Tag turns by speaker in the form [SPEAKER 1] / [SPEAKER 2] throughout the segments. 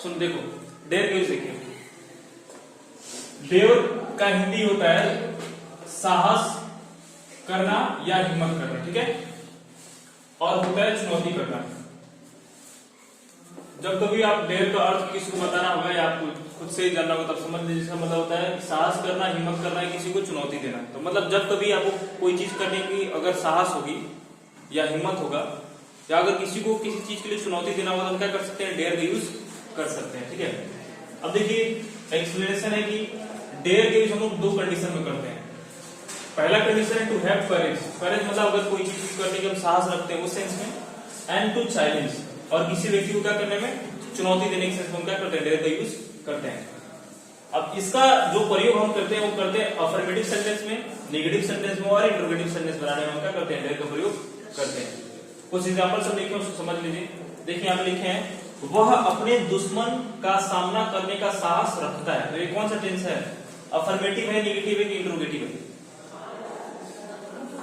[SPEAKER 1] सुन देखो, डेयर का यूज देखिए, डेयर का हिंदी होता है साहस करना या हिम्मत करना, ठीक है, और होता है चुनौती करना। जब कभी आप डेयर का अर्थ किसी को बताना होगा या आपको खुद से ही जानना होगा तब समझ लीजिए इसका मतलब होता है साहस करना, हिम्मत करना है, किसी को चुनौती देना। तो मतलब जब कभी आपको कोई चीज करने की अगर साहस होगी या हिम्मत होगा या अगर किसी को किसी चीज के लिए चुनौती देना होगा तो क्या कर सकते हैं, डेयर का यूज कर सकते हैं, ठीक है। अब देखिए एक्सप्लेनेशन है कि डेयर के यूज हम लोग दो कंडीशन में करते हैं। पहला कंडीशन है टू हैव करेज, करेज मतलब अगर कोई चीज करने के हम साहस रखते हैं उस सेंस में, एंड टू चैलेंज, और किसी व्यक्ति को क्या करने में, चुनौती देने के सेंस में हम क्या करते हैं, डेयर का यूज करते हैं। अब इसका जो प्रयोग हम करते हैं वो करते हैं अफर्मेटिव सेंटेंस में, नेगेटिव सेंटेंस में और इंटरोगेटिव सेंटेंस बनाने में हम क्या करते हैं, डेयर का प्रयोग करते हैं। कुछ एग्जांपल सब लिखे उसको समझ लीजिए। देखिए यहाँ पे लिखे हैं वह अपने दुश्मन का सामना करने का साहस रखता है। तो ये कौन सा टेंस है, अफर्मेटिव है, नेगेटिव है कि इंटरोगेटिव है?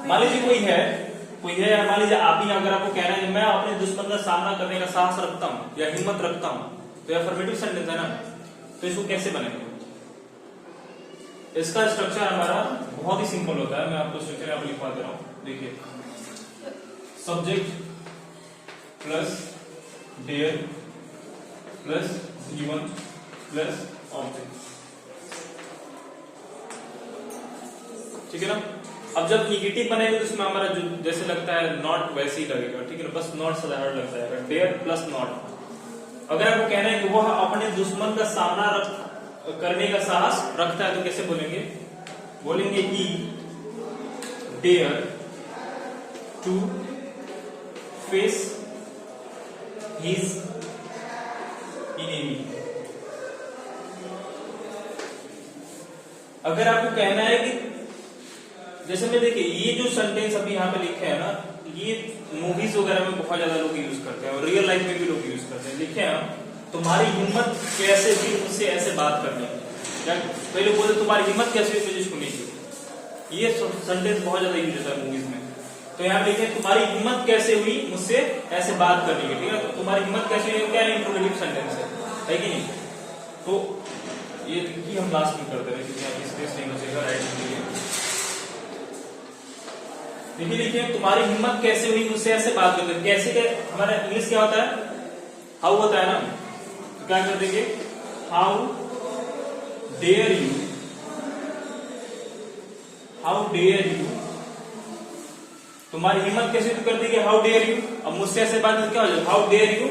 [SPEAKER 1] मान लीजिए कोई है या मान लीजिए आप ही, अगर आपको कहना है मैं अपने दुश्मन का सामना करने का साहस रखता हूं या हिम्मत रखता हूं, तो अफर्मेटिव सेंटेंस है ना। तो इसको कैसे बनेगा, इसका स्ट्रक्चर हमारा बहुत ही सिंपल होता है। मैं आपको स्ट्रक्चर यहाँ लिखवा दे रहा हूं, देखिए subject plus dare plus given plus object, ठीक है ना। अब जब निगेटिव बनेगा तो इसमें हमारा जो जैसे लगता है नॉट वैसे ही लगेगा, ठीक है ना, बस नॉट साधारण लगता है, डेयर प्लस नॉट। अगर आपको कहना है कि वह अपने दुश्मन का सामना करने का साहस रखता है तो कैसे बोलेंगे कि dare to face his enemy. अगर आपको कहना है कि जैसे में देखिए ये जो सेंटेंस अभी यहाँ पे लिखे हैं ना, ये मूवीज वगैरह में बहुत ज्यादा लोग यूज करते हैं और रियल लाइफ में भी लोग यूज करते हैं। लिखे हैं तुम्हारी हिम्मत कैसे हुई मुझसे ऐसे बात करने की, पहले बोले तुम्हारी हिम्मत कैसे हुई मुझे इसको नहीं चाहिए, ये सेंटेंस बहुत ज्यादा यूज होता है मूवीज में। तो यहाँ लिखे तुम्हारी हिम्मत कैसे हुई मुझसे ऐसे बात करने की, ठीक है। तो तुम्हारी हिम्मत कैसे हुई क्या इंट्रोगेटिव सेंटेंस है कि नहीं। तो ये हम लास्ट में करते हैं क्योंकि स्पेस नहीं बचेगा राइट के लिए। देखिए लिखिए तुम्हारी हिम्मत कैसे हुई मुझसे ऐसे बात करते, कैसे के हमारा इंग्लिश क्या होता है, हाउ होता है ना। तो क्या कर देंगे, how dare you, how dare you, तुम्हारी हिम्मत कैसे तो कर देंगे हाउ डेयर यू। अब मुझसे ऐसे बात क्या हो जाए, how dare you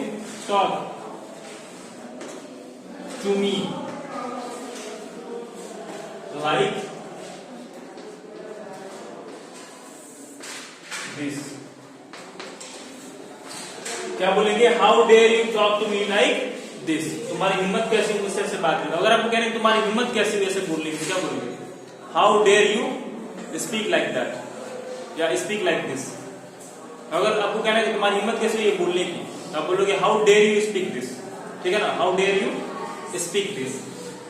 [SPEAKER 1] talk to me like this. क्या बोलेंगे, how dare you talk to me like this, तुम्हारी हिम्मत कैसे मुझसे ऐसे बात करें। अगर आपको कहने तुम्हारी हिम्मत कैसे हुई ऐसे बोलने की, क्या बोलेंगे, how dare you speak like that या स्पीक लाइक दिस। अगर आपको कहना है कि तुम्हारी हिम्मत कैसे हुई बोलने की, तो आप बोलोगे how dare you speak this, ठीक है ना, how dare you speak this.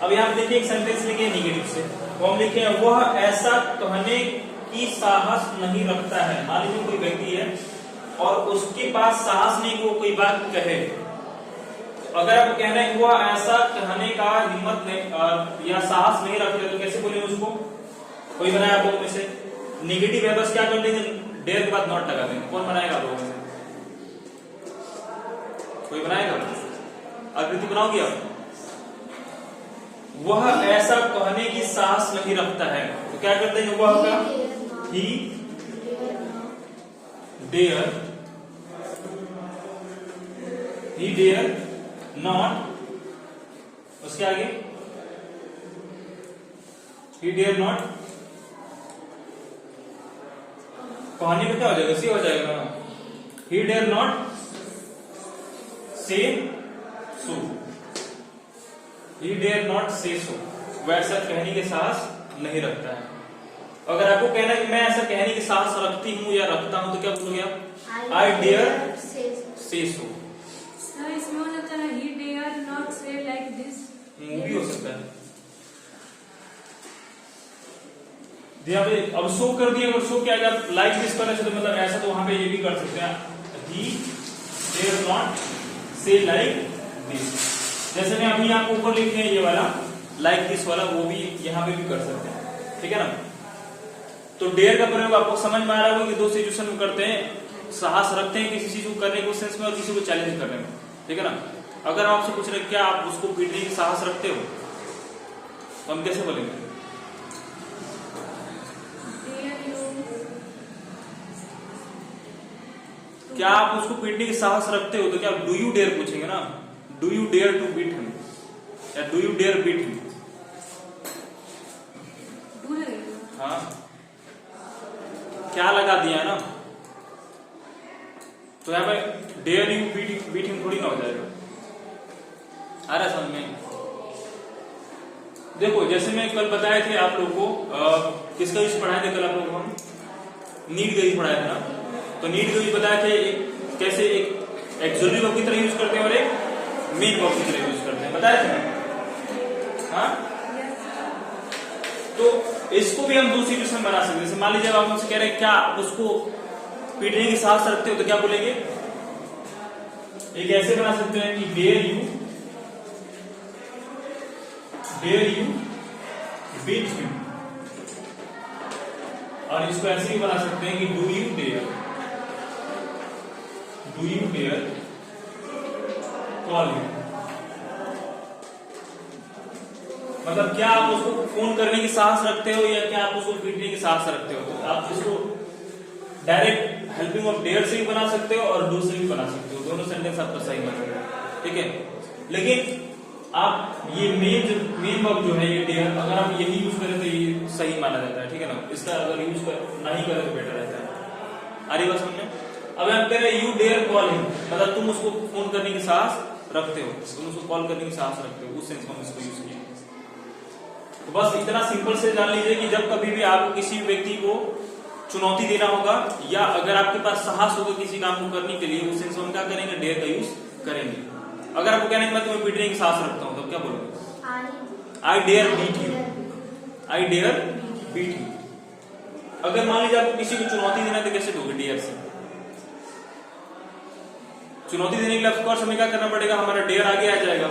[SPEAKER 1] अब यहाँ देखिए एक सेंटेंस लिखे निगेटिव से, वो हम लिखे हैं वह ऐसा कहने की साहस नहीं रखता है। मान लीजिए कोई व्यक्ति है और उसके पास साहस नहीं कि वो कोई बात कहे। अगर आपको कहना है कि वह ऐसा कहने का हिम्मत नहीं या साहस नहीं रखते तो कैसे बोलेंगे उसको, कोई बनाया आप लोगों में से, निगेटिव है बस क्या कर देंगे, डेयर के बाद नॉट लगा देंगे। कौन बनाएगा आप लोगों में से, कोई बनाएगा, आकृति बनाओगे आप। वह ऐसा कहने की साहस नहीं रखता है तो क्या कर देंगे, वह का ही डेयर नॉट, उसके आगे ही डेयर नॉट, कहने में क्या हो जाएगा, सी हो जाएगा ना, ही डेयर नॉट से सो, ही डेयर नॉट से सो, वैसा कहने के साहस नहीं रखता है। अगर आपको कहना है कि मैं ऐसा कहने की साहस रखती हूँ या रखता हूँ तो क्या बोलोगे आप, आई डेयर से सो।
[SPEAKER 2] इसमें हो जाता है he dare not say like this,
[SPEAKER 1] movie हो सकता है। दिया पे अब शो कर दिया, और शो क्या आएगा, लाइक दिस करने से तो मतलब ऐसा, तो वहां पे ये भी कर सकते हैं, he dare not say like this। जैसे मैं अभी आपको ऊपर लिख दिया ये वाला लाइक दिस वाला, वो भी यहाँ पे भी कर सकते हैं, ठीक है ना। तो डेयर का प्रयोग आपको समझ में आ रहा होगा कि दो सिचुएशन में करते हैं, साहस रखते हैं किसी चीज को करने के सेंस में और किसी को चैलेंज करने में, ठीक है ना। अगर हम आपसे पूछ रहे क्या आप उसको पीटने की साहस रखते हो, तो हम कैसे बोलेंगे? क्या आप उसको पीटने की साहस रखते हो, तो क्या डू यू डेयर पूछेंगे ना, do you dare to beat him या do you dare beat him. हाँ, क्या लगा दिया ना, तो यहाँ पे डेयर यू बीट हिम थोड़ी ना हो जाएगा। आ रहा है समझ में? देखो जैसे मैं कल बताए थे आप लोगों को, किसका यूज पढ़ाए थे कल आप लोगों को, हम नीड का यूज पढ़ाया था ना। तो नीड का यूज बताए थे कैसे एक एक्सुलरी वर्ब की तरह यूज करते हैं और एक मेन वर्ब की तरह यूज करते हैं, बताए थे। हाँ, तो इसको भी हम दो सिचुएशन बना सकते हैं। जैसे मान लीजिए आप मुझसे कह रहे हैं क्या आप उसको पीटने की साहस रखते हो, तो क्या बोलेंगे? एक ऐसे बना सकते हैं कि डेयर यू बीट हिम, और इसको ऐसे भी बना सकते हैं कि do you dare call him. मतलब क्या आप उसको फोन करने की साहस रखते हो या क्या आप उसको पीटने की साहस रखते हो। तो आप इसको डायरेक्ट हेल्पिंग ऑफ डेयर से भी बना सकते हो और डू से भी बना सकते हो, दोनों सेंटेंस आपका सही बनेगा, ठीक है। लेकिन आप ये मेन वर्ब जो है ये डेयर, अगर आप यही यूज करें तो ये सही माना जाता है, ठीक है ना। इसका अगर यूज नहीं करें तो बेटर रहता है। आ रही बात समझ में? अब हम कह रहे हैं यू डेयर कॉल हिम, मतलब तुम उसको फोन करने की साहस रखते हो, तुम उसको कॉल करने की साहस रखते हो, उस सेंस में हम इसको यूज किया। तो बस इतना सिंपल से जान लीजिए कि जब कभी भी आपको किसी व्यक्ति को चुनौती देना होगा या अगर आपके पास साहस होगा किसी काम को करने के लिए, उस सेंस में हम क्या करेंगे? डेयर का यूज करेंगे। अगर आपको कहने के मैं तुम्हें पीटने की साहस रखता हूं, तो क्या बोलोगे? I dare beat you, I dare beat you. अगर मान लीजिए आपको किसी को चुनौती देना है तो कैसे दोगे? डेयर से। चुनौती देने के लिए ऑफ कोर्स हमें क्या करना पड़ेगा? हमारा डेयर आगे आ जाएगा।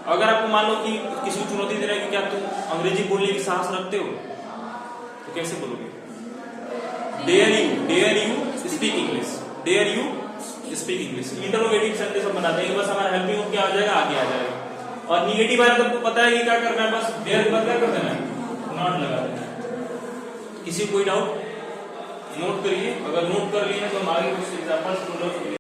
[SPEAKER 1] अगर आपको मान लो कि किसी को चुनौती दे रहा है कि क्या तुम अंग्रेजी बोलने की साहस रखते हो, तो कैसे बोलोगे? Dare you speak English, dare you speak English. Interrogative sentence हम बनाते हैं, बस हमारा हेल्पिंग वर्ब क्या आ जाएगा? आगे आ जाएगा। और निगेटिव आया तो आपको पता है कि क्या करना है, बस डेयर पर क्या कर देना है? नॉट लगा देना है। किसी कोई डाउट नोट करिए, अगर नोट कर लिए तो हम आगे कुछ एग्जांपल्स